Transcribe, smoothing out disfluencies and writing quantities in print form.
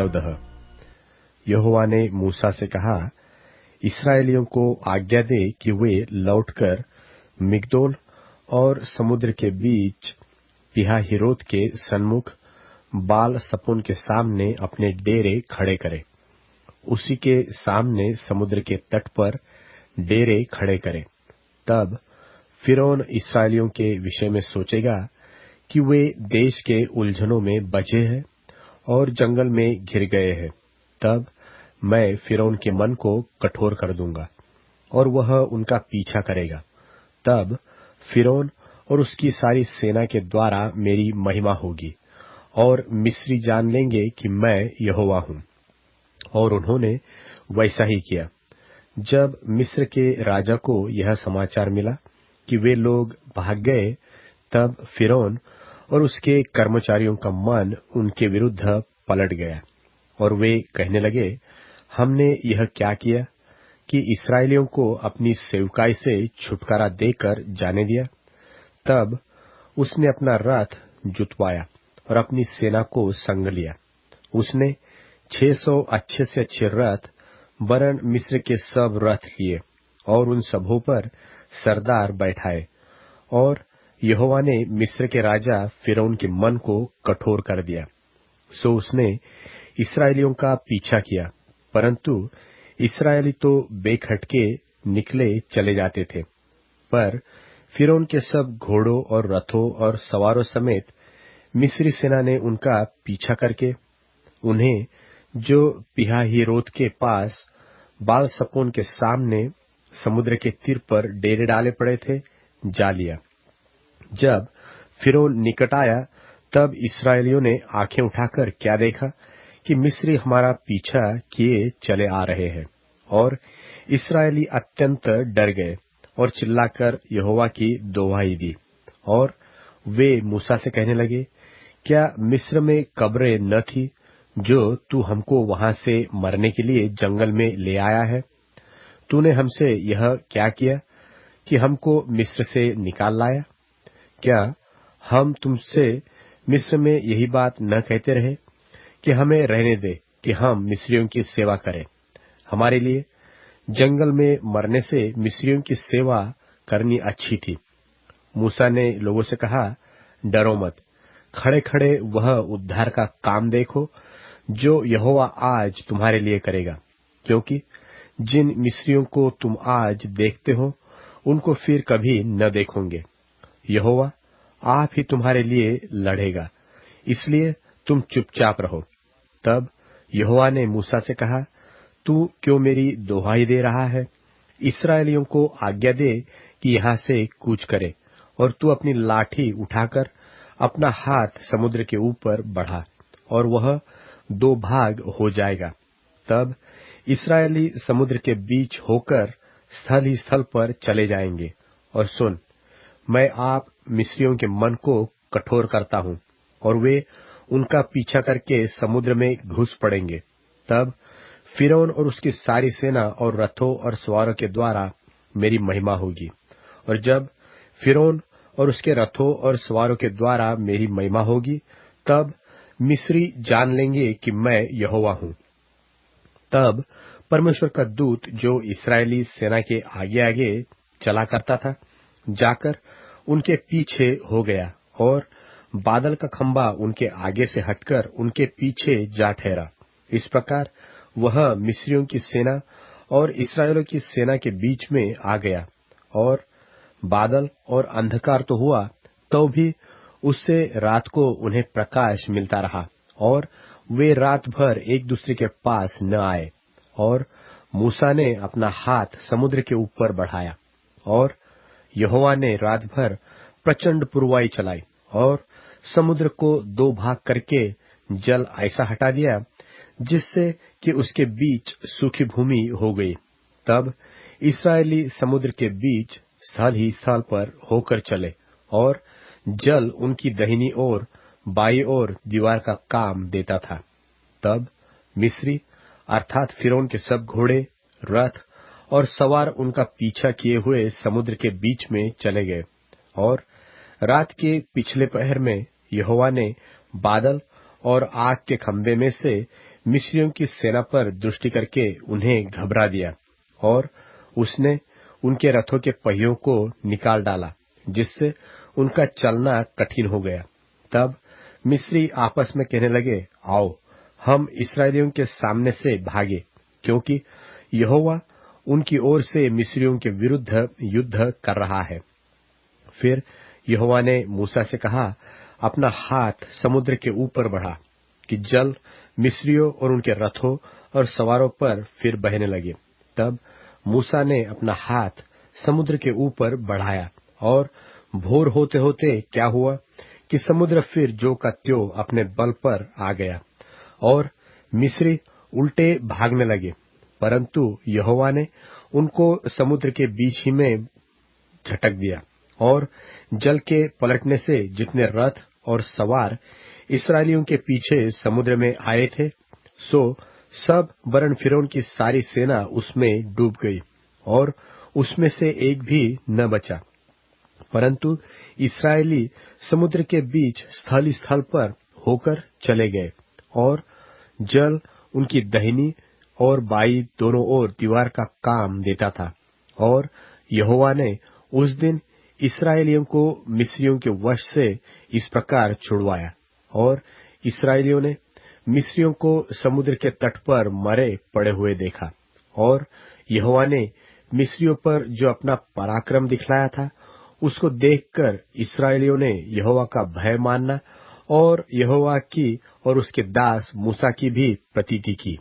14। यहोवा ने मूसा से कहा, इस्राएलियों को आज्ञा दे कि वे लौटकर मिग्दोल और समुद्र के बीच पिहाहिरोत के सन्मुख बाल सपून के सामने अपने डेरे खड़े करें। उसी के सामने समुद्र के तट पर डेरे खड़े करें। तब फिरौन इस्राएलियों के विषय में सोचेगा कि वे देश के उलझनों में बचे हैं और जंगल में घिर गए हैं। तब मैं फिरौन के मन को कठोर कर दूंगा और वह उनका पीछा करेगा। तब फिरौन और उसकी सारी सेना के द्वारा मेरी महिमा होगी और मिस्री जान लेंगे कि मैं यहोवा हूं। और उन्होंने वैसा ही किया। जब मिस्र के राजा को यह समाचार मिला कि वे लोग भाग गए, तब फिरौन और उसके कर्मचारियों का मन उनके विरुद्ध पलट गया और वे कहने लगे, हमने यह क्या किया कि इस्राएलियों को अपनी सेवकाई से छुटकारा देकर जाने दिया। तब उसने अपना रथ जुतवाया और अपनी सेना को संग लिया। उसने 600 अच्छे से अच्छे रथ वरन मिस्र के सब रथ लिए और उन सबों पर सरदार बैठाए। और यहोवा ने मिस्र के राजा फिरौन के मन को कठोर कर दिया। सो उसने इस्राएलियों का पीछा किया, परंतु इस्राएली तो बेखटके निकले चले जाते थे। पर फिरौन के सब घोड़ों और रथों और सवारों समेत मिस्री सेना ने उनका पीछा करके उन्हें, जो पिहाहिरोत के पास बाल सपोन के सामने समुद्र के तीर पर डेरे डाले पड़े थे, जा लिया। जब फिरौन निकट आया, तब इस्राएलियों ने आंखें उठाकर क्या देखा कि मिस्री हमारा पीछा किए चले आ रहे हैं। और इस्राएली अत्यंत डर गए और चिल्लाकर यहोवा की दोहाई दी। और वे मूसा से कहने लगे, क्या मिस्र में कब्रें न थी जो तू हमको वहां से मरने के लिए जंगल में ले आया है? तूने हमसे यह क्या किया कि हमको मिस्र से निकाल लाया? क्या हम तुमसे मिस्र में यही बात न कहते रहे कि हमें रहने दे कि हम मिस्रियों की सेवा करें? हमारे लिए जंगल में मरने से मिस्रियों की सेवा करनी अच्छी थी। मूसा ने लोगों से कहा, डरो मत, खड़े खड़े वह उद्धार का काम देखो जो यहोवा आज तुम्हारे लिए करेगा, क्योंकि जिन मिस्रियों को तुम आज देखते हो उनको फिर कभी न देखोगे। यहोवा आप ही तुम्हारे लिए लड़ेगा, इसलिए तुम चुपचाप रहो। तब यहोवा ने मूसा से कहा, तू क्यों मेरी दोहाई दे रहा है? इस्राएलियों को आज्ञा दे कि यहाँ से कूच करे और तू अपनी लाठी उठाकर अपना हाथ समुद्र के ऊपर बढ़ा और वह 2 भाग हो जाएगा। तब इस्राएली समुद्र के बीच होकर स्थल ही स्थल पर चले जाएंगे। और सुन, मैं आप मिस्रियों के मन को कठोर करता हूं और वे उनका पीछा करके समुद्र में घुस पड़ेंगे। तब फिरौन और उसकी सारी सेना और रथों और सवारों के द्वारा मेरी महिमा होगी। और जब फिरौन और उसके रथों और सवारों के द्वारा मेरी महिमा होगी, तब मिस्री जान लेंगे कि मैं यहोवा हूं। तब परमेश्वर का दूत जो इस्राएली सेना के आगे आगे चला करता था, जाकर उनके पीछे हो गया और बादल का खंबा उनके आगे से हटकर उनके पीछे जा ठहरा। इस प्रकार वह मिस्रियों की सेना और इस्राएलियों की सेना के बीच में आ गया। और बादल और अंधकार तो हुआ, तो भी उससे रात को उन्हें प्रकाश मिलता रहा और वे रात भर एक दूसरे के पास न आए। और मूसा ने अपना हाथ समुद्र के ऊपर बढ़ाया और यहोवा ने रात भर प्रचंड पुरवाई चलाई और समुद्र को 2 भाग करके जल ऐसा हटा दिया जिससे कि उसके बीच सूखी भूमि हो गई। तब इस्राएली समुद्र के बीच स्थल ही स्थल पर होकर चले और जल उनकी दाहिनी ओर बाईं ओर दीवार का काम देता था। तब मिस्री अर्थात फिरौन के सब घोड़े, रथ और सवार उनका पीछा किए हुए समुद्र के बीच में चले गए। और रात के पिछले पहर में यहोवा ने बादल और आग के खंभे में से मिस्रियों की सेना पर दृष्टि करके उन्हें घबरा दिया और उसने उनके रथों के पहियों को निकाल डाला, जिससे उनका चलना कठिन हो गया। तब मिस्री आपस में कहने लगे, आओ हम इस्राएलियों के सामने से भागे, क्योंकि यहोवा उनकी ओर से मिस्रियों के विरुद्ध युद्ध कर रहा है। फिर यहोवा ने मूसा से कहा, अपना हाथ समुद्र के ऊपर बढ़ा कि जल मिस्रियों और उनके रथों और सवारों पर फिर बहने लगे। तब मूसा ने अपना हाथ समुद्र के ऊपर बढ़ाया और भोर होते होते क्या हुआ कि समुद्र फिर जो का त्यों अपने बल पर आ गया और मिस्री उल्टे भागने लगे, परंतु यहोवा ने उनको समुद्र के बीच ही में झटक दिया और जल के पलटने से जितने रथ और सवार इस्राएलियों के पीछे समुद्र में आए थे, सो सब वरन फिरौन की सारी सेना उसमें डूब गई और उसमें से एक भी न बचा, परंतु इस्राएली समुद्र के बीच स्थल स्थल पर होकर चले गए और जल उनकी दाहिनी और बाई दोनों ओर दीवार का काम देता था। और यहोवा ने उस दिन इस्राएलियों को मिस्रियों के वश से इस प्रकार छुड़वाया और इस्राएलियों ने मिस्रियों को समुद्र के तट पर मरे पड़े हुए देखा। और यहोवा ने मिस्रियों पर जो अपना पराक्रम दिखलाया था, उसको देखकर इस्राएलियों ने यहोवा का भय मानना और यहोवा की और उसके दास मूसा की भी प्रतीति की।